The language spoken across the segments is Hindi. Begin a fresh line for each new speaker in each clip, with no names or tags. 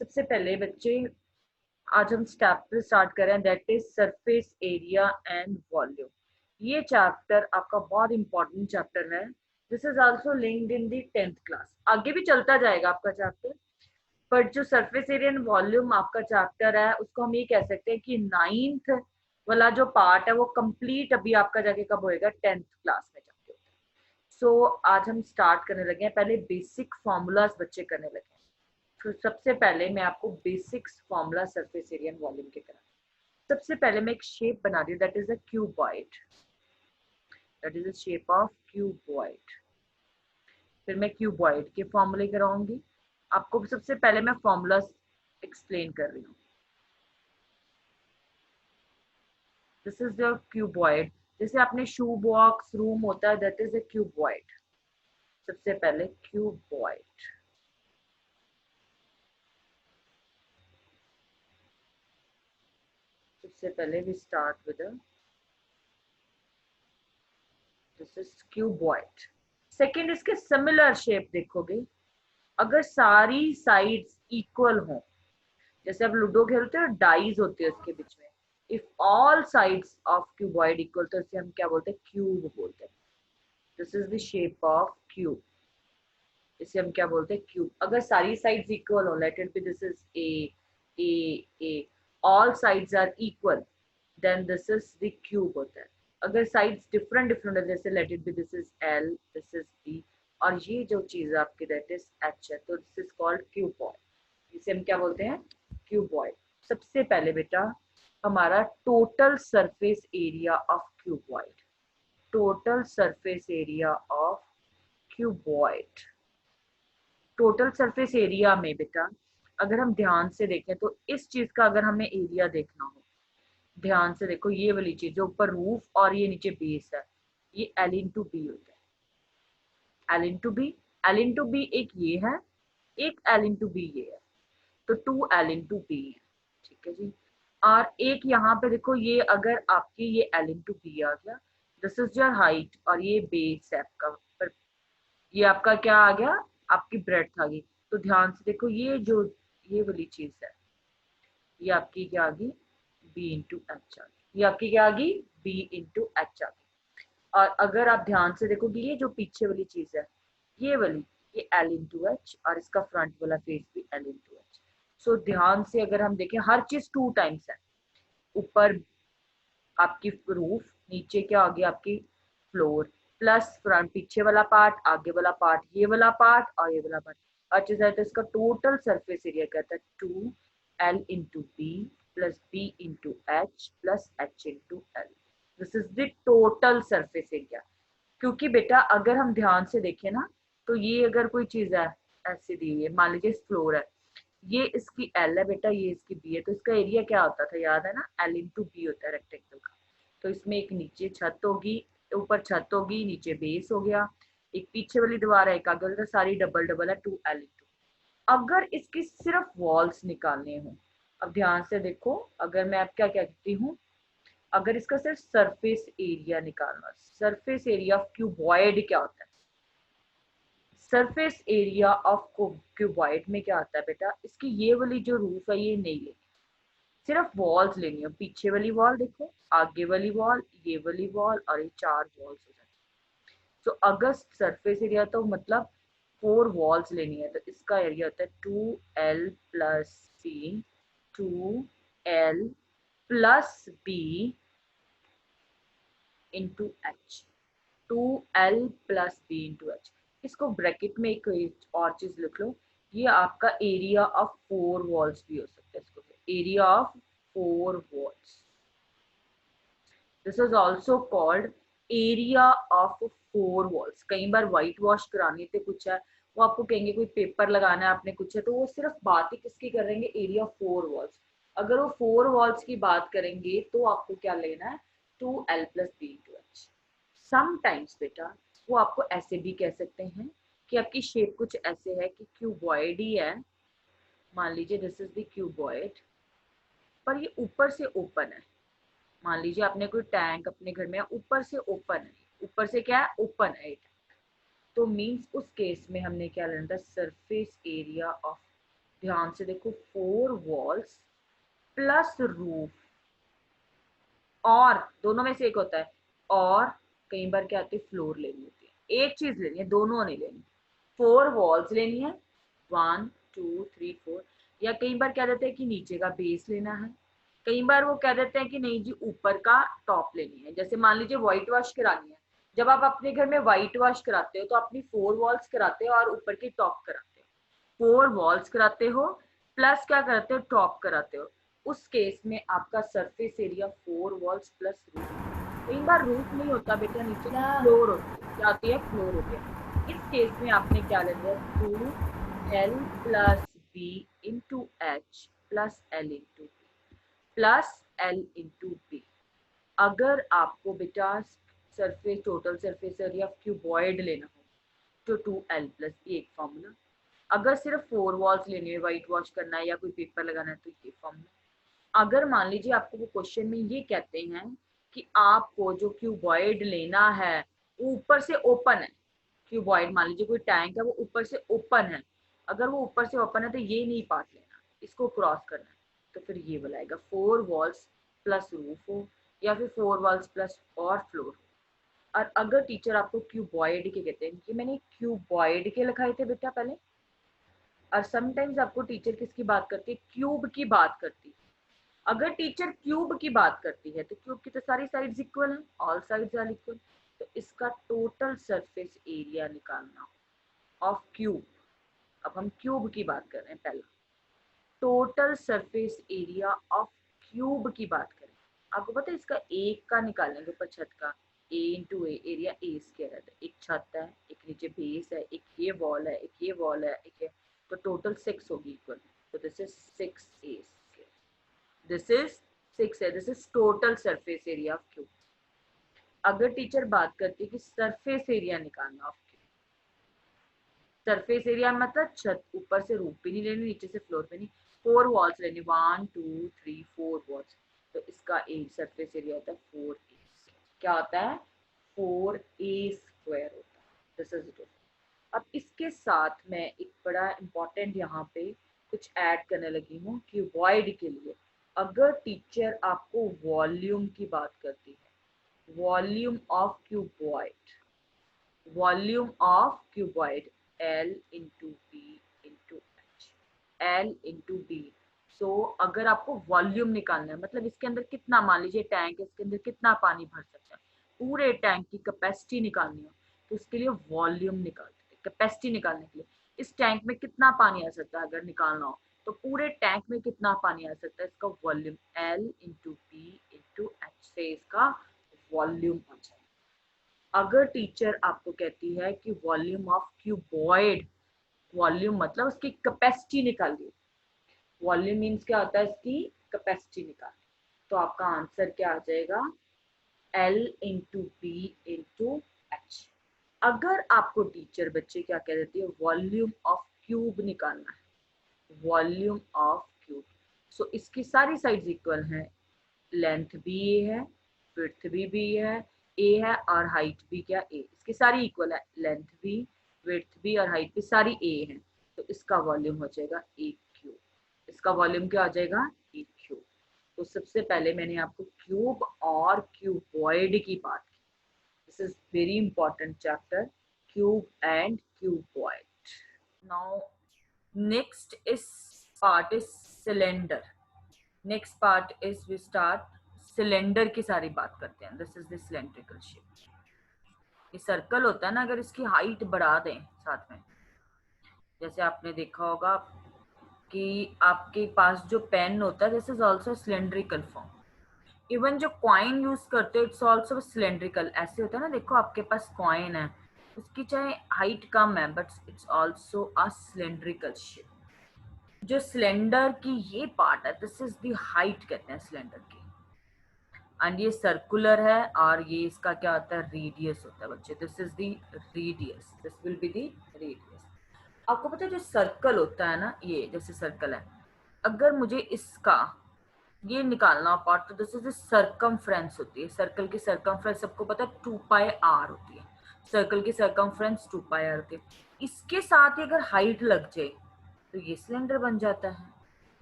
सबसे पहले बच्चे आज हम चैप्टर स्टार्ट करें, that is surface area and volume. ये चैप्टर आपका बहुत इंपॉर्टेंट चैप्टर है। This is also linked in the 10th class. आगे भी चलता जाएगा आपका चैप्टर, बट जो सरफेस एरिया एंड वॉल्यूम आपका चैप्टर है उसको हम ये कह सकते हैं कि 9th वाला जो पार्ट है वो कंप्लीट अभी आपका जाके कब होएगा, 10th क्लास में जाके होता है। सो आज हम स्टार्ट करने लगे हैं, पहले बेसिक फॉर्मूलाज बच्चे करने लगे हैं। तो सबसे पहले मैं आपको basics formula surface area and volume के करा। सबसे पहले मैं एक शेप बना रही हूँ, that is a cuboid, that is a shape of cuboid. फिर मैं क्यूबॉइड के फॉर्मूले कराऊंगी आपको। सबसे पहले मैं फॉर्मूला एक्सप्लेन कर रही हूँ। This is the cuboid. जैसे आपने शू बॉक्स रूम होता है, दैट इज अ क्यूबॉइड। सबसे पहले क्यूबॉइड, सबसे पहले we start with this is cuboid. Second, इसके सिमिलर शेप देखोगे, अगर सारी साइड्स इक्वल हो, जैसे आप लूडो खेलते हो डाइज होते हैं उसके बीच में, if all sides of cuboid equal, तो इसे हम क्या बोलते हैं, क्यूब बोलते हैं। This is the shape of cube, इसे हम क्या बोलते हैं, क्यूब। अगर सारी साइड्स इक्वल हो, let it be this is A, all sides are equal, then this is the cube होता है। अगर साइड्स डिफरेंट डिफरेंट है, जैसे let it be this is L, this is B, और ये जो चीज है आपकी दैट इज एच है, तो दिस इज कॉल्ड क्यूबॉइड। इसे हम क्या बोलते हैं, क्यूबॉइड। सबसे पहले बेटा हमारा total surface area of cuboid, total surface area of cuboid. Total surface area में बेटा अगर हम ध्यान से देखें तो इस चीज का अगर हमें एरिया देखना हो, ध्यान से देखो, ये वाली चीज जो ऊपर रूफ और ये नीचे बेस है, ये एल इंटू बी होता है। L into B, L into B एक ये है, एक एल इंटू बी ये है, तो 2 एल इंटू बी है, ठीक है जी। और एक यहाँ पे देखो, ये अगर आपकी ये एल इंटू बी आ गया, दिस इज योर हाइट, और ये बेस है आपका, पर ये आपका क्या आ गया, आपकी ब्रेड्थ आ गई। तो ध्यान से देखो, ये जो ये वाली चीज है, ये आपकी क्या आ गई, बी इंटू एच आ गई, ये आपकी क्या आ गई, बी इंटू एच आ गई। और अगर आप ध्यान से देखोगे, ये जो पीछे वाली चीज है, ये वाली, ये एल इंटू एच, और इसका फ्रंट वाला फेस भी एल इंटू एच। सो ध्यान से अगर हम देखें, हर चीज 2 टाइम्स है। ऊपर आपकी रूफ, नीचे क्या आ गया आपकी फ्लोर, प्लस फ्रंट पीछे वाला पार्ट, आगे वाला पार्ट, ये वाला पार्ट और ये वाला पार्ट। अच्छे से तो इसका टोटल सरफेस एरिया कहता है 2 L into B plus B into H plus H into L. This is the total surface area. क्योंकि बेटा अगर हम ध्यान से देखें ना, तो ये अगर कोई चीज है ऐसी दी हुई है, मान लीजिए फ्लोर है, ये इसकी एल है बेटा, ये इसकी बी है, तो इसका एरिया क्या होता था, याद है ना, एल इंटू बी होता है रेक्टेंगल का। तो इसमें एक नीचे छत होगी, ऊपर छत होगी, नीचे बेस हो गया, एक पीछे वाली दीवार है, एक आगे वाली, तो सारी डबल डबल है, 2 एल इंटू। अगर इसकी सिर्फ वॉल्स निकालने हो, अब ध्यान से देखो, अगर मैं अब क्या कहती हूँ, अगर इसका सिर्फ सरफेस एरिया निकालना, सरफेस एरिया ऑफ क्यूबॉइड क्या होता है, सरफेस एरिया ऑफ क्यूबॉइड में क्या आता है बेटा, इसकी ये वाली जो रूफ है ये नहीं लेनी, सिर्फ वॉल्स लेनी है। पीछे वाली वॉल देखो, आगे वाली वॉल, ये वाली वॉल, और ये 4 वॉल्स हो जाती है। तो अगर सरफेस एरिया तो मतलब 4 वॉल्स लेनी है, तो इसका एरिया होता है 2 L plus B, 2 L plus B into H, 2 L plus B into H. इसको ब्रैकेट में एक और चीज लिख लो, ये आपका एरिया ऑफ 4 वॉल्स भी हो सकता है, इसको area of 4 walls. This is also called area of 4 walls. कई बार व्हाइट वॉश करानी थे, कुछ है, वो आपको कहेंगे कोई पेपर लगाना है आपने, कुछ है, तो वो सिर्फ बात ही किसकी कर रहेंगे, एरिया ऑफ 4 वॉल्स। अगर वो 4 वॉल्स की बात करेंगे तो आपको क्या लेना है, 2 L plus B into H. Sometimes बेटा वो आपको ऐसे भी कह सकते हैं कि आपकी शेप कुछ ऐसे है कि क्यूबॉइड ही है, मान लीजिए दिस इज द क्यूबॉइड, पर ये ऊपर से ओपन है। मान लीजिए आपने कोई टैंक अपने घर में, ऊपर से ओपन है, ऊपर से क्या है, ओपन है, तो मीन्स उस केस में हमने क्या लेना था, सरफेस एरिया ऑफ ध्यान से देखो, 4 वॉल्स प्लस रूफ, और दोनों में से एक होता है, और कई बार क्या आती है, फ्लोर लेनी होती है। एक चीज लेनी है, दोनों नहीं लेनी। 4 वॉल्स लेनी है, 1 2 3 4, या कई बार कह देते हैं कि नीचे का बेस लेना है, कई बार वो कह देते हैं कि नहीं जी ऊपर का टॉप लेनी है। जैसे मान लीजिए व्हाइट वॉश करानी है, जब आप अपने घर में व्हाइट वॉश कराते हो तो अपनी 4 वॉल्स कराते हो और ऊपर की टॉप कराते हो। 4 वॉल्स कराते हो प्लस क्या करते हो, टॉप कराते हो। उस केस में आपका surface area 4 walls plus roof. कई बार रूफ नहीं होता बेटा, नीचे की फ्लोर होती है। क्या होती है, फ्लोर होती है। इस केस में आपने क्या लेना है, 2L plus B into H plus L into B plus L into B. अगर आपको बेटा surface, total surface area cuboid लेना हो तो 2L प्लस बी एक फॉर्मूला। अगर सिर्फ 4 वॉल्स लेने हैं, व्हाइट वॉश करना है या कोई पेपर लगाना है तो ये फॉर्मूला। अगर मान लीजिए आपको वो क्वेश्चन में ये कहते हैं कि आपको जो क्यूबॉइड लेना है ऊपर से ओपन है, क्यूबॉइड मान लीजिए कोई टैंक है वो ऊपर से ओपन है, अगर वो ऊपर से ओपन है तो ये नहीं पार्ट लेना, इसको क्रॉस करना है, तो फिर ये बनाएगा 4 वॉल्स प्लस रूफ हो या फिर 4 वॉल्स प्लस और फ्लोर हो। और अगर टीचर आपको क्यूबॉइड के कहते हैं कि मैंने क्यूबॉइड के लिखाए थे बेटा पहले, और समटाइम्स आपको टीचर किसकी बात करती है, क्यूब की बात करती है। अगर टीचर क्यूब की बात करती है तो क्यूब की तो सारी साइड्स इक्वल हैं, ऑल साइड्स आर इक्वल, तो इसका टोटल सरफेस एरिया निकालना ऑफ क्यूब। अब हम क्यूब की बात कर रहे हैं, पहला total surface area of cube की बात करें। आपको पता है इसका एक का निकालेंगे ऊपर छत का, a into a, area a square है, एक छत है, एक नीचे बेस है, एक ये वॉल है, एक ये वॉल है, एक है, तो टोटल 6 होगी इक्वल। तो this is 6A square, this is 6 है, this is total surface area of cube. अगर टीचर बात करती है कि सरफेस एरिया निकालना ऑफ क्यूब, सरफेस एरिया मतलब छत, ऊपर से रूफ भी नहीं लेनी, नीचे से फ्लोर भी नहीं, 4 वॉल्स लेनी, 1 2 3 4 वॉल्स, तो इसका सरफेस एरिया होता है 4A। क्या होता है, 4A स्क्वायर होता है, दिस इज इट। अब इसके साथ मैं एक बड़ा इंपॉर्टेंट यहाँ पे कुछ ऐड करने लगी हूँ क्यूबॉइड के लिए। अगर टीचर आपको वॉल्यूम की बात करती है, volume of cuboid, volume of cuboid L into B into h, L into b. So अगर आपको वॉल्यूम निकालना है, मतलब इसके अंदर कितना, मान लीजिए टैंक है, इसके अंदर कितना पानी भर सकता है, पूरे टैंक की कैपेसिटी निकालनी हो तो उसके लिए वॉल्यूम निकालते हैं। कैपेसिटी निकालने के लिए इस टैंक में कितना पानी आ सकता है अगर निकालना हो, तो पूरे टैंक में कितना पानी आ सकता है, इसका volume L into B into H से इसका वॉल्यूम आ जाएगा। अगर टीचर आपको कहती है कि वॉल्यूम ऑफ क्यूबॉइड, वॉल्यूम मतलब उसकी कैपेसिटी निकालिए, वॉल्यूम मीन्स क्या होता है, इसकी कैपेसिटी निकालिए, तो आपका आंसर क्या आ जाएगा, L into B into H. अगर आपको टीचर बच्चे क्या कह देती है, वॉल्यूम ऑफ क्यूब निकालना है, वॉल्यूम ऑफ क्यूब, सो इसकी सारी साइड्स इक्वल हैं, लेंथ भी ए है, विड्थ भी है, ए है, और हाइट भी क्या ए, इसकी सारी इक्वल है, लेंथ भी, विड्थ भी और हाइट भी सारी ए है, तो इसका वॉल्यूम हो जाएगा ए क्यूब। इसका वॉल्यूम क्या हो जाएगा, ए क्यूब। तो सबसे पहले मैंने आपको क्यूब और क्यूबॉइड की बात की, this is very important chapter, cube and cuboid. Now next is part is cylinder. Next part is we start cylinder की सारी बात करते हैं। This is the cylindrical shape. ये सर्कल होता है ना, अगर इसकी हाइट बढ़ा दें साथ में, जैसे आपने देखा होगा कि आपके पास जो पेन होता है, this is also cylindrical form. Even जो कॉइन यूज करते हैं इट्स ऑल्सो सिलेंड्रिकल, ऐसे होता है ना, देखो आपके पास कॉइन है, उसकी चाहे हाइट कम है but it's also a cylindrical shape. जो सिलेंडर की ये पार्ट है, दिस इज द हाइट कहते हैं सिलेंडर की, एंड ये सर्कुलर है, और ये इसका क्या होता है, रेडियस होता है बच्चे, this is the radius, this will be the radius. आपको पता है जो सर्कल होता है ना, ये जैसे सर्कल है, अगर मुझे इसका ये निकालना हो पार्ट, तो दिस इज द सर्कमफ्रेंस होती है। सर्कल की सर्कमफ्रेंस सबको पता है 2πr होती है, सर्कल की सर्कमफ्रेंस 2πr होती है। इसके साथ ही अगर हाइट लग जाए तो ये सिलेंडर बन जाता है।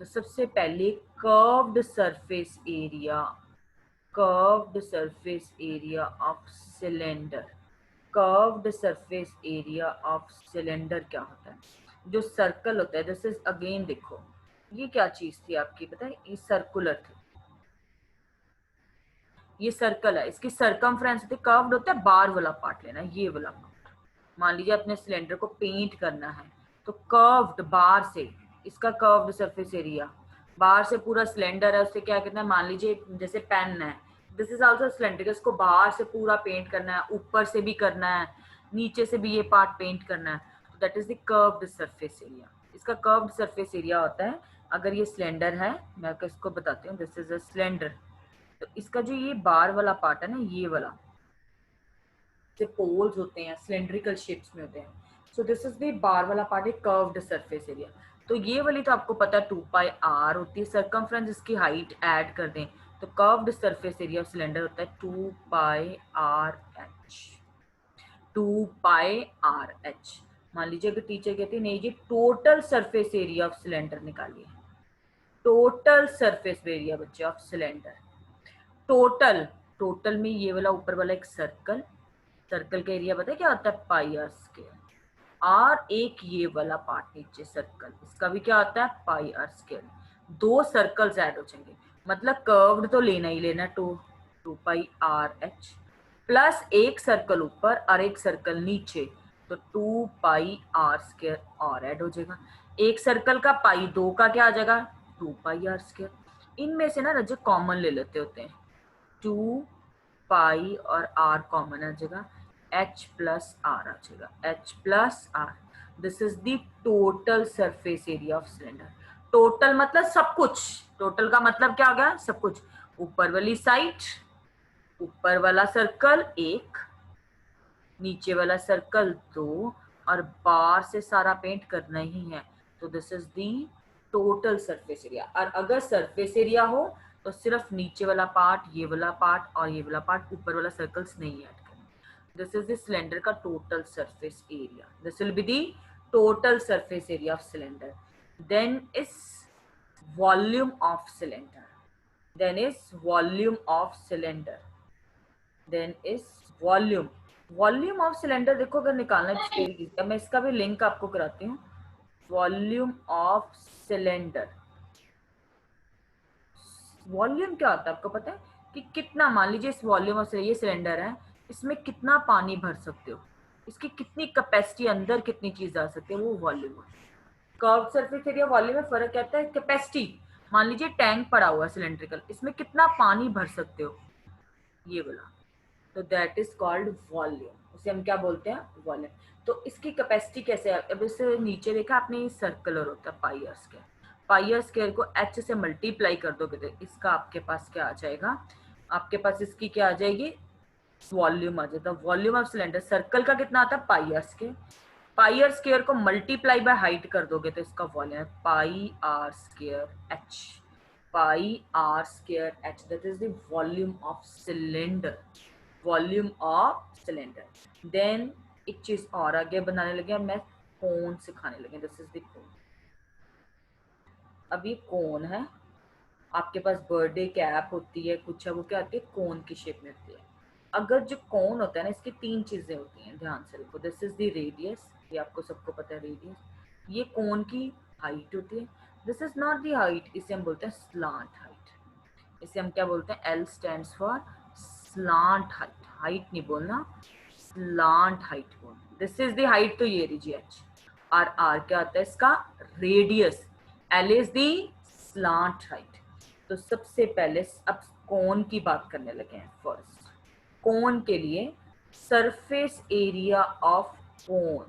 तो सबसे पहले curved surface area, curved surface area of cylinder, curved surface area of cylinder क्या होता है? जो सर्कल होता है, दिस इज अगेन देखो ये क्या चीज थी आपकी, पता है? ये सर्कुलर थी, ये सर्कल है, इसकी सरकमफ्रेंस होती है, कर्व्ड होता है, बार वाला पार्ट लेना है, ये वाला पार्ट। मान लीजिए अपने सिलेंडर को पेंट करना है, तो कर्व्ड बार से, इसका कर्व्ड सरफेस एरिया, बाहर से पूरा सिलेंडर है उससे क्या कहते हैं, मान लीजिए जैसे पेन है, दिस इज आल्सो सिलेंडर, इसको बाहर से पूरा पेंट करना है, ऊपर से भी करना है, नीचे से भी ये पार्ट पेंट करना है, तो that is the curved surface area. इसका कर्व्ड सरफेस एरिया होता है, अगर ये सिलेंडर है, मैं इसको बताती हूँ, दिस इज अ सिलेंडर, तो इसका जो ये बार वाला पार्ट है ना, ये वाला, से पोल्स होते हैं सिलेंड्रिकल शेप्स में होते हैं, so this is the bar वाला पार्ट, एक कर्व्ड सरफेस एरिया। तो ये वाली तो आपको पता है 2πr होती है, सरकमफ्रेंस इसकी हाइट ऐड कर दें तो curved surface area of cylinder होता है 2πrh, 2πrh। मान लीजिए अगर टीचर कहती है नहीं जी total surface area of cylinder निकालिए, टोटल सरफेस एरिया बच्चे ऑफ सिलेंडर, टोटल, टोटल में ये वाला ऊपर वाला एक सर्कल, सर्कल का एरिया पता है क्या होता है, पाई आर स्क्वायर, और एक ये वाला पार्ट नीचे सर्कल, इसका भी क्या होता है, पाई आर स्क्वायर। दो सर्कल्स ऐड हो जाएंगे, मतलब कर्व्ड तो लेना ही लेना, 2πrh प्लस एक सर्कल ऊपर और एक सर्कल नीचे, तो 2πr² और ऐड हो जाएगा। एक सर्कल का पाई, दो का क्या आ जाएगा, 2πr²। इनमें से ना रजत कॉमन ले लेते होते हैं, 2π और r कॉमन आ जाएगा, h प्लस r आ जाएगा, h plus r। This is the total surface area of cylinder. Total मतलब सब कुछ, टोटल का मतलब क्या हो गया, सब कुछ, ऊपर वाली साइड, ऊपर वाला सर्कल एक, नीचे वाला सर्कल दो, और बाहर से सारा पेंट करना ही है, तो this is the total surface area. और अगर सरफेस एरिया हो तो सिर्फ नीचे वाला पार्ट, ये वाला पार्ट और ये वाला पार्ट, ऊपर वाला सर्कल्स नहीं ऐड करना। दिस इज द सिलेंडर का total surface area, this will be the total surface area of cylinder. Then is volume of cylinder, then is volume of cylinder, then is volume, volume of cylinder देखो अगर निकालना है, मैं इसका भी लिंक आपको कराती हूँ। वॉल्यूम ऑफ सिलेंडर, वॉल्यूम क्या होता है आपको पता है कि कितना, मान लीजिए इस वॉल्यूम ऑफ ये सिलेंडर है, इसमें कितना पानी भर सकते हो, इसकी कितनी कैपेसिटी, अंदर कितनी चीज आ सकती है, वो वॉल्यूम है। कर्व सरफेस एरिया वॉल्यूम में फर्क कहता है कैपेसिटी, मान लीजिए टैंक पड़ा हुआ सिलेंड्रिकल, इसमें कितना पानी भर सकते हो, ये वाला, तो दैट इज कॉल्ड वॉल्यूम, उसे हम क्या बोलते हैं, वॉल्यूम। तो इसकी कैपेसिटी कैसे है, अब इसे नीचे देखा आपने, सर्कुलर होता है pi are square, pi are square को h से मल्टीप्लाई कर दोगे तो इसका आपके पास क्या आ जाएगा, आपके पास इसकी क्या आ जाएगी, वॉल्यूम आ जाता है। वॉल्यूम ऑफ सिलेंडर, सर्कल का कितना आता है, pi are square, pi are square को मल्टीप्लाई बाय हाइट कर दोगे तो इसका वॉल्यूम है pi are square h, pi are square h, that is the volume of cylinder, volume of cylinder. Then एक चीज और आगे बनाने लगे, मैं कोन सिखाने लगे, दिस इज द कोन। अब ये कोन है, आपके पास बर्थडे कैप होती है, कुछ है, वो क्या होती है, कोन की शेप में होती है। अगर जो कोन होता है ना, इसकी तीन चीजें होती हैं, ध्यान से देखो, दिस इज द रेडियस, ये आपको सबको पता है रेडियस, ये कोन की हाइट होती है, this is not the height, इसे हम बोलते हैं स्लांट हाइट, इसे हम क्या बोलते हैं, L stands for slant height, height नहीं बोलना, स्लांट हाइट बोलना। दिस इज द हाइट, तो ये लीजिए h, और r क्या आता है इसका, radius, l is the slant height. तो सबसे पहले अब कोन की बात करने लगे हैं। फर्स्ट कोन के लिए सरफेस एरिया ऑफ कोन,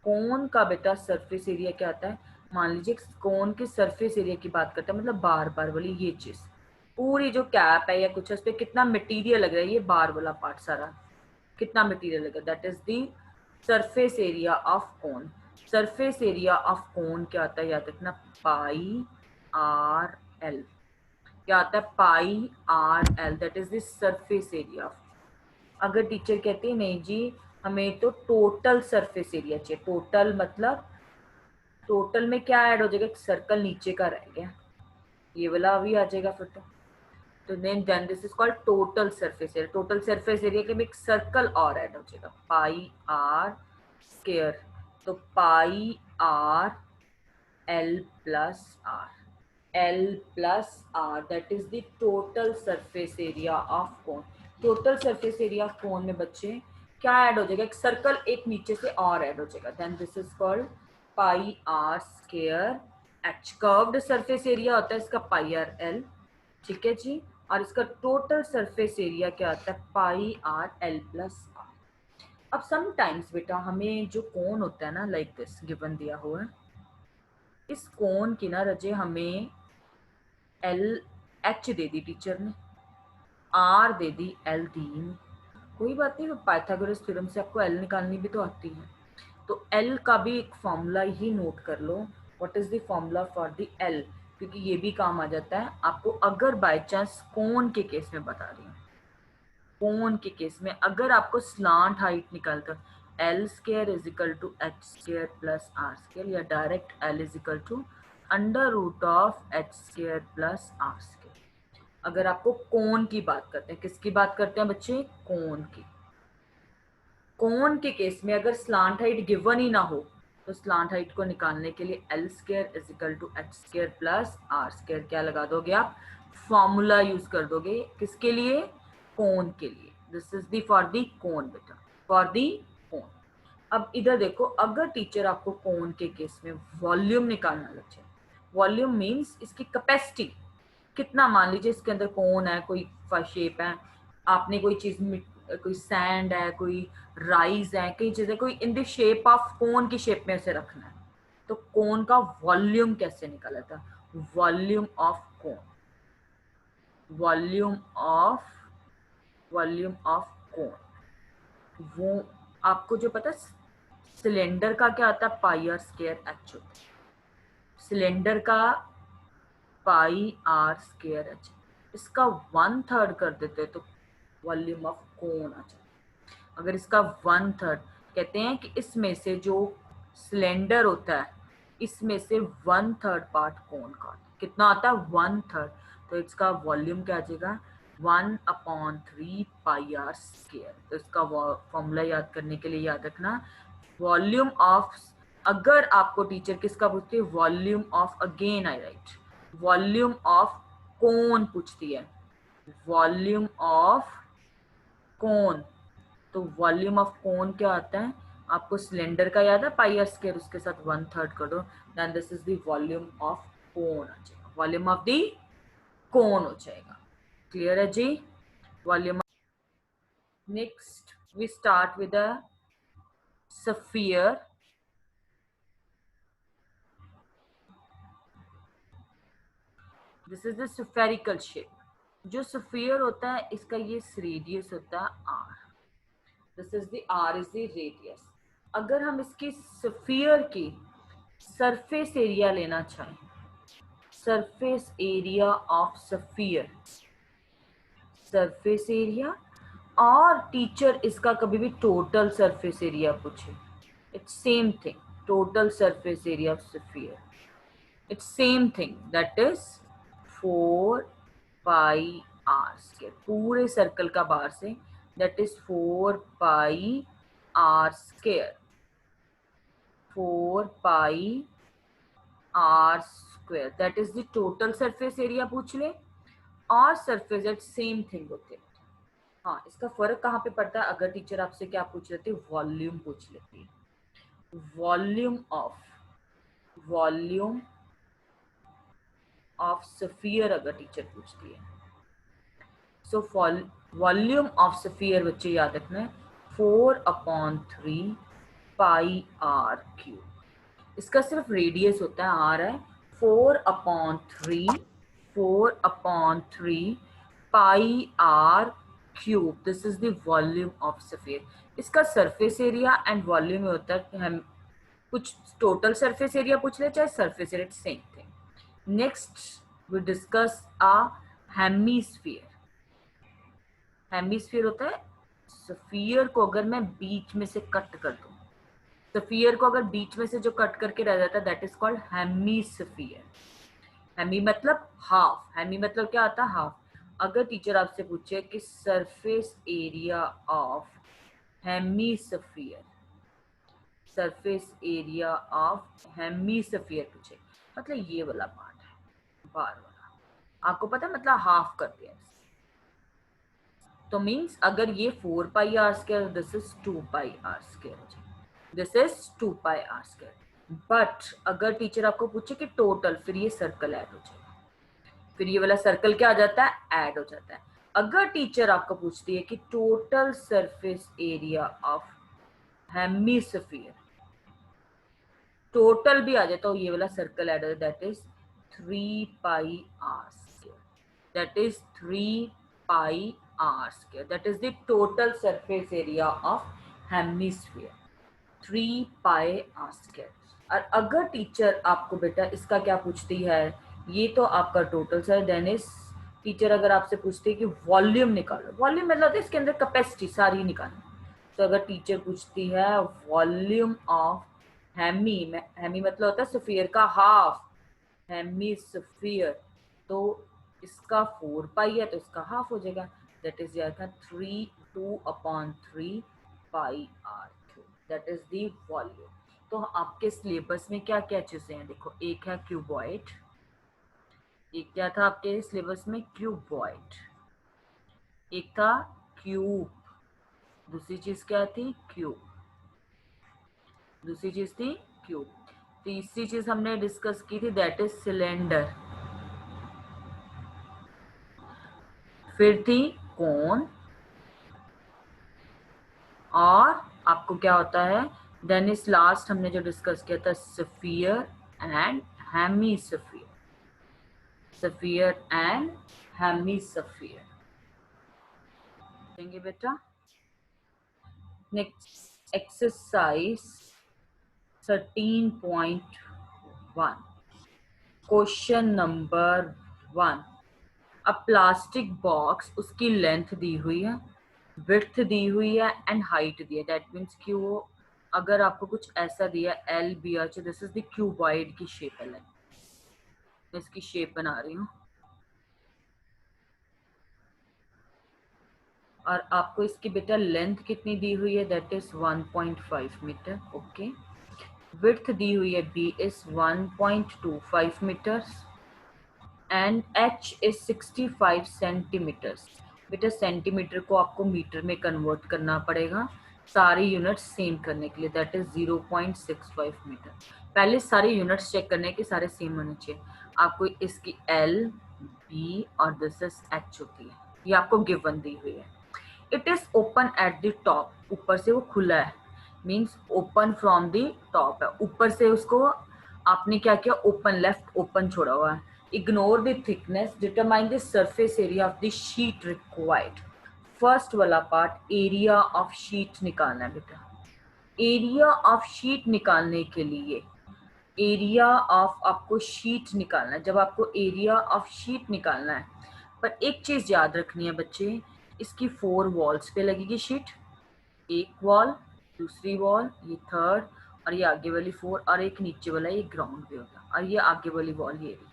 कोन का बेटा सरफेस एरिया क्या आता है, मान लीजिए कोन के सरफेस एरिया की बात करते हैं, मतलब बार बार वाली ये चीज, पूरी जो कैप है या कुछ है, उस पर कितना मटेरियल लग रहा है, ये बार वाला पार्ट सारा कितना मटेरियल लग रहा है, that is the surface area of cone. Surface area of cone क्या आता है, याद रखना, पाई आर एल, क्या आता है, pi r l, that is the surface area of. अगर टीचर कहती है नहीं जी हमें तो टोटल सरफेस एरिया चाहिए, टोटल मतलब टोटल में क्या ऐड हो जाएगा, एक सर्कल नीचे का रह गया, ये वाला अभी आ जाएगा फिर तो then this is called total surface area. Total surface area के में एक सर्कल और ऐड हो जाएगा, पाई आर स्क्वायर, तो pi r l plus r, L plus R, that is the total surface area of cone. Total surface area of cone में बच्चे क्या ऐड हो जाएगा, एक सर्कल एक नीचे से और ऐड हो जाएगा, then this is called pi are square H. Curved surface area होता है इसका पाई आर एल, ठीक है जी, और इसका टोटल सरफेस एरिया क्या होता है, pi r l plus are. अब समटाइम्स बेटा हमें जो कोन होता है ना, लाइक दिस गिवन दिया हुआ है, इस कोन की ना रजे हमें एल एच दे दी टीचर ने, आर दे दी, एल दी नहीं, कोई बात नहीं, पाइथागोरस थ्योरम से आपको एल निकालनी भी तो आती है, तो एल का भी एक फॉर्मूला ही नोट कर लो, what is the formula for the l, क्योंकि ये भी काम आ जाता है आपको अगर बाय चांस कोन के केस में बता रही हूँ। कोन के केस में अगर आपको स्लांट हाइट निकालता l square is equal to H square plus are square, या direct l is equal to under root of h square plus are square. अगर आपको कोन की बात करते हैं, किसकी बात करते हैं बच्चे, कोन की। कोन के केस में अगर स्लांट हाइट गिवन ही ना हो तो स्लांट हाइट को निकालने के लिए L square is equal to H square plus are square क्या लगा दोगे आप, फॉर्मूला यूज कर दोगे, किसके लिए, कोन के लिए। This is the for the cone बेटा, फॉर दी कोन। अब इधर देखो, अगर टीचर आपको कोन के केस में वॉल्यूम निकालना लगे, वॉल्यूम मीन्स इसकी कैपेसिटी कितना, मान लीजिए इसके अंदर कोन है, कोई शेप है, आपने कोई चीज, कोई सैंड है, कोई राइस है, कई चीजें कोई in the shape of cone की शेप में उसे रखना है, तो कोन का वॉल्यूम कैसे निकाला था, volume of cone, volume of, volume of कोन, वो आपको जो पता है सिलेंडर का क्या आता है, पाई आर स्क्वायर एच होता है, सिलेंडर का पाई आर स्क्वायर एच, इसका 1/3 कर देते तो वॉल्यूम ऑफ कोन आ जाए। अगर इसका 1/3 कहते हैं कि इसमें से जो सिलेंडर होता है इसमें से 1/3 पार्ट कोन का कितना आता है, 1/3, तो इसका वॉल्यूम क्या आ जाएगा, 1/3 पाई आर स्क्वायर। तो इसका फॉर्मूला याद करने के लिए याद रखना, वॉल्यूम ऑफ, अगर आपको टीचर किसका पूछती है, volume of, again I right, volume of कोन पूछती है, वॉल्यूम ऑफ कोन, तो वॉल्यूम ऑफ कोन क्या आता है, आपको सिलेंडर का याद है पाई आर स्क्वायर, उसके साथ 1/3 कर दो, then this is the volume of cone आ जाएगा, वॉल्यूम ऑफ द कोन हो जाएगा। क्लियर है जी, volume. Next we start with a sphere. This is the spherical shape. जो स्फीयर होता है इसका ये रेडियस होता है r, this is the r is the radius. अगर हम इसकी स्फीयर की सरफेस एरिया लेना चाहें, surface area of sphere, surface area, और टीचर इसका कभी भी टोटल सरफेस एरिया पूछे, it's same thing, total surface area of sphere, it's same thing, that is 4 pi are square, पूरे सर्कल का बाहर से, that is 4 pi are square, 4 pi are square, that is the total surface area पूछ ले, और सरफेस एट सेम थिंग होते हैं। हाँ, इसका फर्क कहाँ पे पड़ता है, अगर टीचर आपसे क्या पूछ लेती है, वॉल्यूम पूछ लेती है, volume of, volume of sphere अगर टीचर पूछती है, सो वॉल्यूम ऑफ स्फीयर बच्चे याद रखना है 4/3 पाई आर क्यूब। इसका सिर्फ रेडियस होता है, आर है, 4/3 pi r cube, this is the volume of sphere. इसका सरफेस एरिया एंड वॉल्यूम में होता है, हम कुछ टोटल सरफेस एरिया पूछ ले चाहे surface area, same thing. Next we discuss a hemisphere. Hemisphere होता है स्फीयर को अगर मैं बीच में से कट कर दूं, स्फीयर को अगर बीच में से जो कट करके रह जाता है that is called hemisphere. Hemi मतलब हाफ, हेमी मतलब क्या आता है हाफ। अगर टीचर आपसे पूछे कि surface area of hemisphere, surface area of hemisphere पूछे, मतलब ये वाला पार्ट है बार वाला, आपको पता है मतलब हाफ कर दिया। तो मीन्स अगर ये 4 pi are square, this is 2 pi are square हो जाए, this is 2 pi are square. But अगर टीचर आपको पूछे कि टोटल, फिर ये सर्कल ऐड हो जाएगा, फिर ये वाला सर्कल क्या आ जाता है, ऐड हो जाता है। अगर टीचर आपको पूछती है कि total surface area of hemisphere, total भी आ जाए तो ये वाला सर्कल ऐड हो जाता है, that is 3 pi are square, that is 3 pi r square, that is the total surface area of hemisphere, 3 pi r square। और अगर टीचर आपको बेटा इसका क्या पूछती है, ये तो आपका टोटल है, देन इज टीचर अगर आपसे पूछती है कि वॉल्यूम निकालो, वॉल्यूम मतलब इसके अंदर कैपेसिटी सारी निकालना, तो अगर टीचर पूछती है वॉल्यूम ऑफ हेमी, हेमी मतलब होता है स्फीयर का हाफ, हेमीस्फीयर, तो इसका 4 पाई है तो इसका हाफ हो जाएगा, दैट इज यार था 2/3 pi r cube, that is the volume. तो आपके सिलेबस में क्या क्या चीजें हैं देखो, एक है क्यूबॉइड, एक क्या था आपके सिलेबस में क्यूबॉइड, एक था क्यूब, दूसरी चीज क्या थी क्यूब, दूसरी चीज थी क्यूब, तीसरी चीज हमने डिस्कस की थी दैट इज सिलेंडर, फिर थी कोन, और आपको क्या होता है देन इस लास्ट हमने जो डिस्कस किया था sphere and hemisphere, sphere and hemisphere देंगे बेटा। नेक्स्ट एक्सरसाइज 13.1 क्वेश्चन नंबर 1, अ प्लास्टिक बॉक्स, उसकी लेंथ दी हुई है, विड्थ दी हुई है एंड हाइट दी है, दैट मीन्स कि वो अगर आपको कुछ ऐसा दिया L B R, this is the cuboid की शेप है, मैं इसकी शेप बना रही हूँ, और आपको इसकी बेटा लेंथ कितनी दी हुई है that is 1.5 metre, okay. Width दी हुई है b is 1.25 metres and h is 65 centimetres. बेटा सेंटीमीटर को आपको मीटर में कन्वर्ट करना पड़ेगा सारी यूनिट्स सेम करने के लिए, दैट इज 0.65 मीटर। पहले सारे यूनिट्स चेक करने के सारे सेम होने चाहिए। आपको इसकी एल बी और दिस इज एच होती है, ये आपको गिवन दी हुई है। It is open at the top, ऊपर से वो खुला है, means open from the top है, ऊपर से उसको आपने क्या किया ओपन, लेफ्ट ओपन छोड़ा हुआ है। Ignore the thickness, determine the surface area of the sheet required. First वाला पार्ट एरिया ऑफ शीट निकालना है बेटा। एरिया ऑफ शीट निकालने के लिए एरिया ऑफ आपको शीट निकालना है, जब आपको एरिया ऑफ शीट निकालना है, पर एक चीज याद रखनी है बच्चे, इसकी 4 वॉल्स पे लगेगी शीट, एक वॉल, दूसरी वॉल, ये थर्ड, और ये आगे वाली 4, और एक नीचे वाला ये ग्राउंड पे होगा, और ये आगे वाली वॉल ये भी,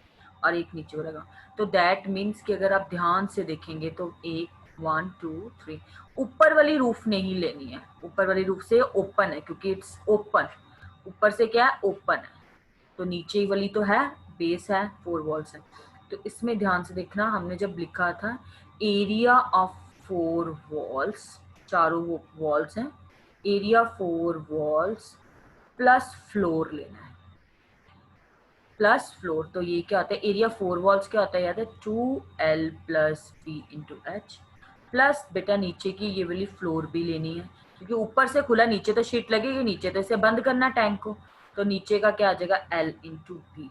और एक नीचे वाला ग्राउंड। तो दैट मीन्स कि अगर आप ध्यान से देखेंगे तो 1 2 3, ऊपर वाली रूफ नहीं लेनी है, ऊपर वाली रूफ से ओपन है क्योंकि इट्स ओपन, ऊपर से क्या है ओपन है, तो नीचे वाली तो है बेस है 4 वॉल्स है। तो इसमें ध्यान से देखना, हमने जब लिखा था एरिया ऑफ 4 वॉल्स, चारों वॉल्स हैं, एरिया 4 वॉल्स प्लस फ्लोर लेना है, प्लस फ्लोर, तो ये क्या होता है एरिया 4 वॉल्स क्या होता है याद है 2L plus B into H, plus बेटा नीचे की ये वाली फ्लोर भी लेनी है क्योंकि ऊपर से खुला, नीचे तो शीट लगेगी, नीचे तो इसे बंद करना टैंक को, तो नीचे का क्या आ जाएगा L इंटू बी।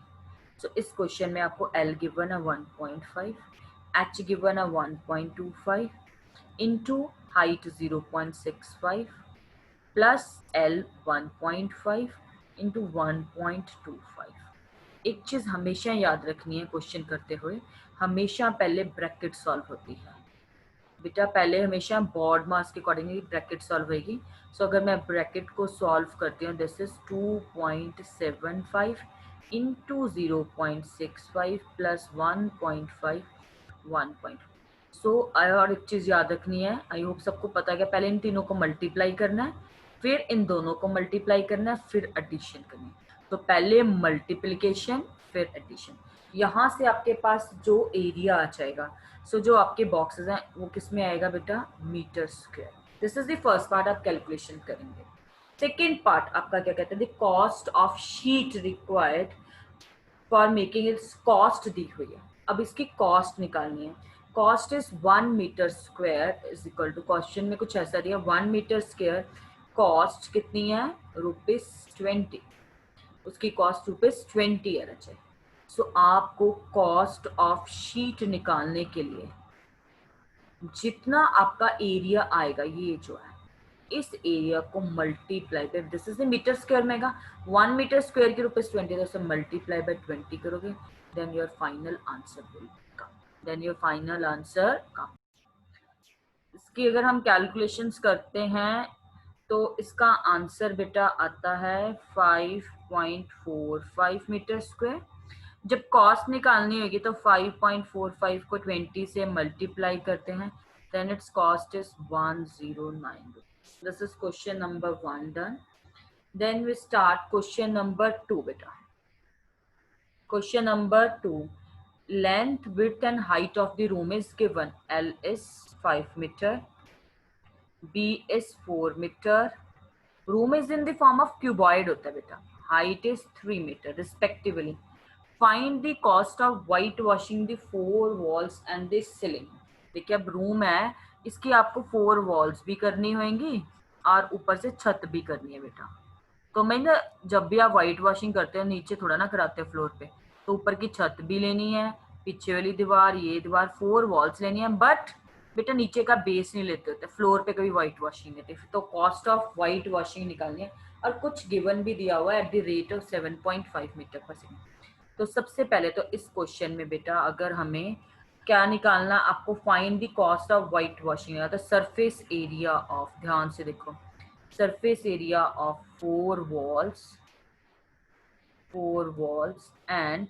सो इस क्वेश्चन में आपको L गिवन है 1.5, H गिवन है 1.25 into height 0.65 plus L 1.5 into 1.25। एक चीज हमेशा याद रखनी है क्वेश्चन करते हुए, हमेशा पहले ब्रैकेट सॉल्व होती है, बेटा पहले हमेशा बोर्ड मास के अकॉर्डिंगली ब्रैकेट सॉल्व होगी। सो अगर मैं ब्रैकेट को सॉल्व करती हूँ, दिस इज 2.75 इंटू 0.65 प्लस 1.5 1. सो और एक चीज़ याद रखनी है, आई होप सबको पता है कि पहले इन तीनों को मल्टीप्लाई करना है, फिर इन दोनों को मल्टीप्लाई करना है, फिर एडिशन करनी है। तो पहले मल्टीप्लिकेशन फिर एडिशन। यहाँ से आपके पास जो एरिया आ जाएगा, सो जो आपके बॉक्सेस हैं वो किस में आएगा बेटा, metre square. This is the first part, आप कैलकुलेशन करेंगे। सेकेंड पार्ट आपका क्या कहते हैं, the cost of sheet required for making its, cost दी हुई है। अब इसकी कॉस्ट निकालनी है। Cost is 1 metre square is equal to, question में कुछ ऐसा दिया 1 मीटर स्क्वायर, कॉस्ट कितनी है ₹20, उसकी कॉस्ट ₹20 आना चाहिए। सो आपको कॉस्ट ऑफ शीट निकालने के लिए जितना आपका एरिया आएगा, ये जो है इस एरिया को multiply by, this is meter square में, 1 मीटर स्क्वायर के ₹20, तो मल्टीप्लाई बाय 20 करोगे, then your final answer will come, then your final answer come. इसकी अगर हम कैलकुलेशंस करते हैं तो इसका आंसर बेटा आता है 5.45 मीटर स्क्वायर। जब कॉस्ट निकालनी होगी तो 5.45 को 20 से मल्टीप्लाई करते हैं, then its cost is 109. This is question number 1 done. Then we start question number 2 beta. Question number 2, length, width and height of the room is given. L is 5 meter, B is 4 meter, room is in the form of cuboid होता है बेटा, height is 3 meter respectively. Find the cost of whitewashing the 4 walls and the ceiling. देखिए अब रूम है, इसकी आपको 4 वॉल्स भी करनी होंगी और ऊपर से छत भी करनी है बेटा। तो मैं ना, जब भी आप व्हाइट वॉशिंग करते हो नीचे थोड़ा ना कराते हो फ्लोर पे, तो ऊपर की छत भी लेनी है, पीछे वाली दीवार, ये दीवार, 4 वॉल्स लेनी है, बट बेटा नीचे का बेस नहीं लेते होते, फ्लोर पे कभी व्हाइट वॉशिंग लेते। तो कॉस्ट ऑफ व्हाइट वॉशिंग निकालनी है और कुछ गिवन भी दिया हुआ है at the rate of 7.5 meter पर सेकेंड। तो सबसे पहले तो इस क्वेश्चन में बेटा अगर हमें क्या निकालना, आपको find the cost of white washing, तो सरफेस एरिया ऑफ, ध्यान से देखो, surface area of 4 walls and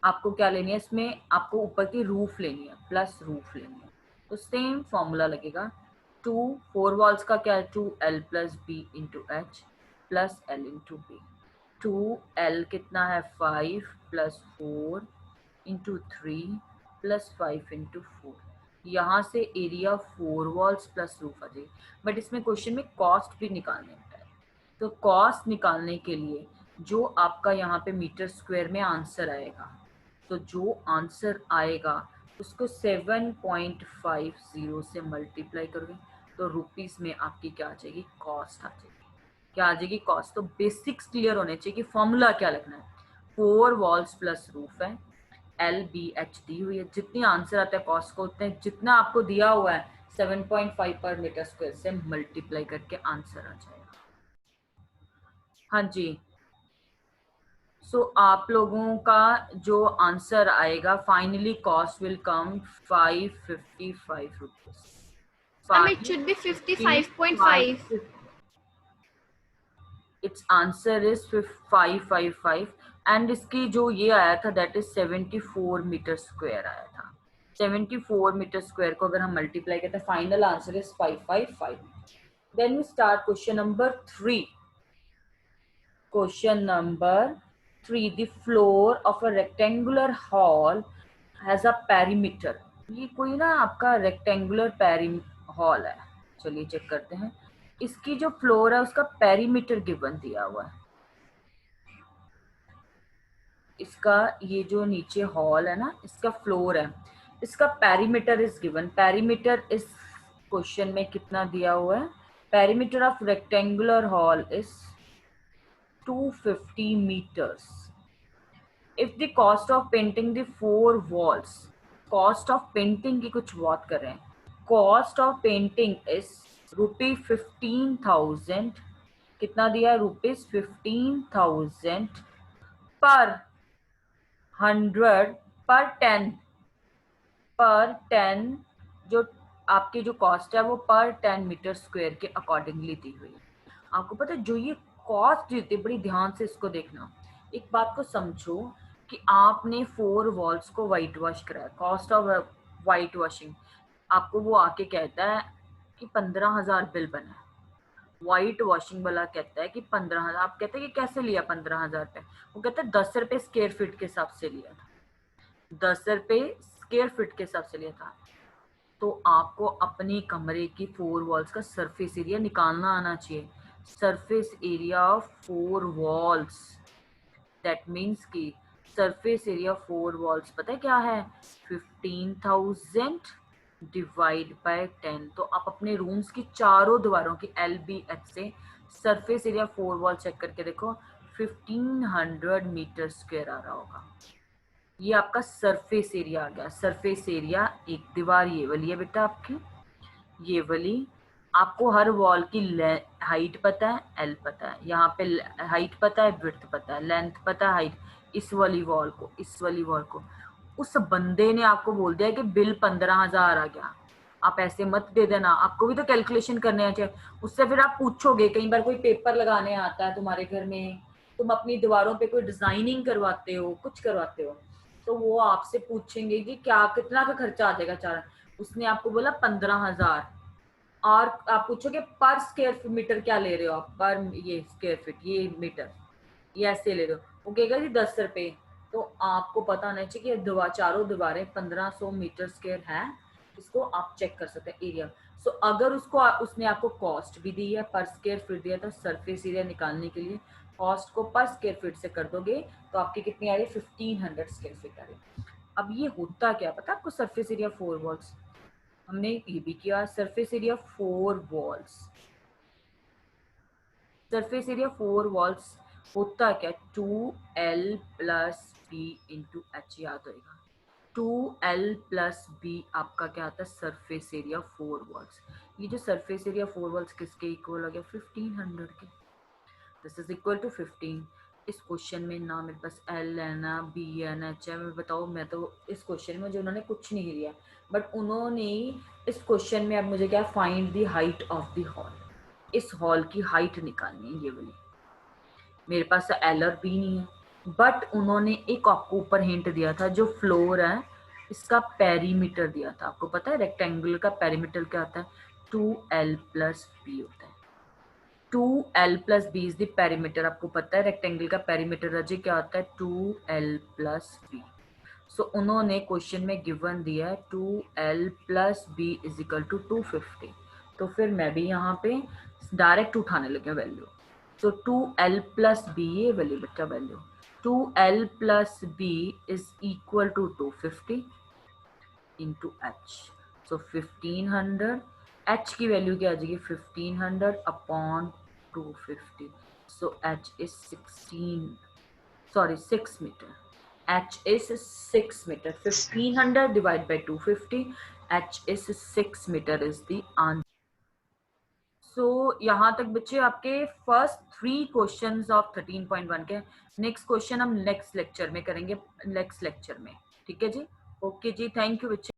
आपको क्या लेनी है, इसमें आपको ऊपर की रूफ लेनी है प्लस रूफ लेनी है। तो सेम फॉर्मूला लगेगा, 4 वॉल्स का क्या है, 2L plus B into H plus L into B. 2L कितना है, 5 प्लस 4 इंटू 3 प्लस 5 इंटू 4। यहाँ से एरिया 4 वॉल्स प्लस रूफ आ जाएगी, बट इसमें क्वेश्चन में कॉस्ट भी निकालने होता है। तो कॉस्ट निकालने के लिए जो आपका यहाँ पे मीटर स्क्वायर में आंसर आएगा, तो जो आंसर आएगा उसको 7.50 से मल्टीप्लाई करोगे, तो रुपीस में आपकी क्या आ जाएगी, कॉस्ट आ जाएगी। क्या आ जाएगी, कॉस्ट। तो बेसिक्स क्लियर होने चाहिए कि फॉर्मूला क्या लगना है। 4 वॉल्स प्लस रूफ है, LBH दी हुई है, जितनी आंसर आता है कॉस्ट को उतने, जितना आपको दिया हुआ है 7.5 पर मीटर स्क्वायर से मल्टीप्लाई करके आंसर आ जाएगा। हाँ जी, सो आप लोगों का जो आंसर आएगा finally cost will come 555 rupees.
It should be 55.5.
Its answer is 555 and इसकी जो ये आया था दैट इज 74 मीटर स्क्वायर आया था। 74 मीटर स्क्वायर को अगर हम मल्टीप्लाई करते हैं, final answer is 555। Then we start question number 3। Question number 3, the floor of a rectangular hall has a perimeter। ये कोई ना आपका रेक्टेंगुलर हॉल है, चलिए चेक करते हैं। इसकी जो फ्लोर है उसका पेरीमीटर गिवन दिया हुआ है। इसका ये जो नीचे हॉल है ना, इसका फ्लोर है, इसका पेरीमीटर इज गिवन। पेरीमीटर इस क्वेश्चन में कितना दिया हुआ है, perimeter of rectangular hall is 250 meters. If the cost of painting the 4 walls, cost of painting की कुछ बात कर रहे हैं, cost of painting is ₹15,000। कितना दिया, ₹15,000 पर 100 पर 10 जो आपकी जो कॉस्ट है वो पर 10 मीटर स्क्वायर के अकॉर्डिंगली दी हुई है। आपको पता है जो ये कॉस्ट देती है, बड़ी ध्यान से इसको देखना। एक बात को समझो कि आपने 4 वॉल्स को व्हाइट वॉश कराया, कॉस्ट ऑफ व्हाइट वॉशिंग, आपको वो आके कहता है कि 15,000 बिल बना है। व्हाइट वॉशिंग वाला कहता है कि 15,000। आप कहते हैं कि कैसे लिया 15,000 पे? वो कहता है 10 रुपए स्क्वायर फीट के हिसाब से लिया था, 10 रुपए स्क्वायर फीट के हिसाब से लिया था। तो आपको अपने कमरे की 4 वॉल्स का सरफेस एरिया निकालना आना चाहिए। Surface area of 4 walls, that means कि सरफेस एरिया 4 वॉल्स पता है क्या है? 15,000 डिवाइड बाय 10। तो आप अपने रूम्स की चारों दीवारों की LBH से सरफेस एरिया 4 वॉल चेक करके देखो, 1500 मीटर स्क्वायर आ रहा होगा। ये आपका सरफेस एरिया आ गया। सरफेस एरिया एक दीवार ये वाली है बेटा आपकी, ये वाली। आपको हर वॉल की हाइट पता है, L पता है, यहाँ पे हाइट पता है, विड्थ पता है, लेंथ पता है, हाइट। इस वाली वॉल को, इस वाली वॉल को, उस बंदे ने आपको बोल दिया कि बिल 15,000 आ गया। आप ऐसे मत दे देना, आपको भी तो कैलकुलेशन करने चाहिए। उससे फिर आप पूछोगे, कई बार कोई पेपर लगाने आता है तुम्हारे घर में, तुम अपनी दीवारों पे कोई डिजाइनिंग करवाते हो, कुछ करवाते हो, तो वो आपसे पूछेंगे कि क्या कितना का खर्चा आ जाएगा चार। उसने आपको बोला 15,000, और आप पूछोगे पर स्क्वायर मीटर क्या ले रहे हो आप, पर ये स्क्वायर फीट, ये मीटर, ये ऐसे ले रहे हो, वो कहेगा जी 10 रुपए। तो आपको पता होना चाहिए कि चारों दीवारें 1500 मीटर स्क्वायर है। इसको आप चेक कर सकते हैं एरिया। सो अगर उसने आपको कॉस्ट भी दी है, पर स्क्वायर फीट दिया, तो सरफेस एरिया निकालने के लिए कॉस्ट को पर स्क्वायर फीट से कर दोगे तो आपकी कितनी आ रही है? 1500 स्क्वायर फीट आ रही है। अब ये होता क्या पता आपको? सरफेस एरिया 4 वॉल्स, हमने ये भी किया। Surface area 4 walls, surface area 4 walls होता क्या? 2L plus B into H, याद होगा। 2L प्लस बी आपका क्या आता है? Surface area 4 walls. ये जो सरफेस एरिया 4 वॉल्स किसके इक्वल हो गया? 1500 के। This is equal to 15। इस क्वेश्चन में ना मेरे पास L है ना B है ना H है। मैं बताओ, मैं तो इस क्वेश्चन में जो उन्होंने कुछ नहीं लिया, बट उन्होंने इस क्वेश्चन में अब मुझे क्या, find the height of the hall, इस हॉल की हाइट निकालनी है, ये वाली। मेरे पास L और B नहीं है, बट उन्होंने एक आपको ऊपर हिंट दिया था, जो फ्लोर है इसका पेरीमीटर दिया था। आपको पता है रेक्टेंगुलर का पेरीमीटर क्या होता है? 2L प्लस बी होता है। 2L plus B is the perimeter. आपको पता है रेक्टेंगल का पेरीमीटर रजी क्या होता है? 2L plus B. सो उन्होंने क्वेश्चन में गिवन दिया है 2L plus B is equal to 250। तो फिर मैं भी यहाँ पे डायरेक्ट उठाने लगे वैल्यू। सो 2L प्लस बी, ये वाली बच्चा value, 2L plus B is equal to 250 into H. So 1500, H की वैल्यू क्या आ जाएगी? 1500 upon 250। So H is 6 meter. H is 6 meter. 1500 divided by 250. H is 6 meter is the answer. So यहाँ तक बच्चे आपके फर्स्ट 3 क्वेश्चंस ऑफ 13.1 के। नेक्स्ट क्वेश्चन हम नेक्स्ट लेक्चर में करेंगे, नेक्स्ट लेक्चर में। ठीक है जी, ओके जी, थैंक यू बच्चे।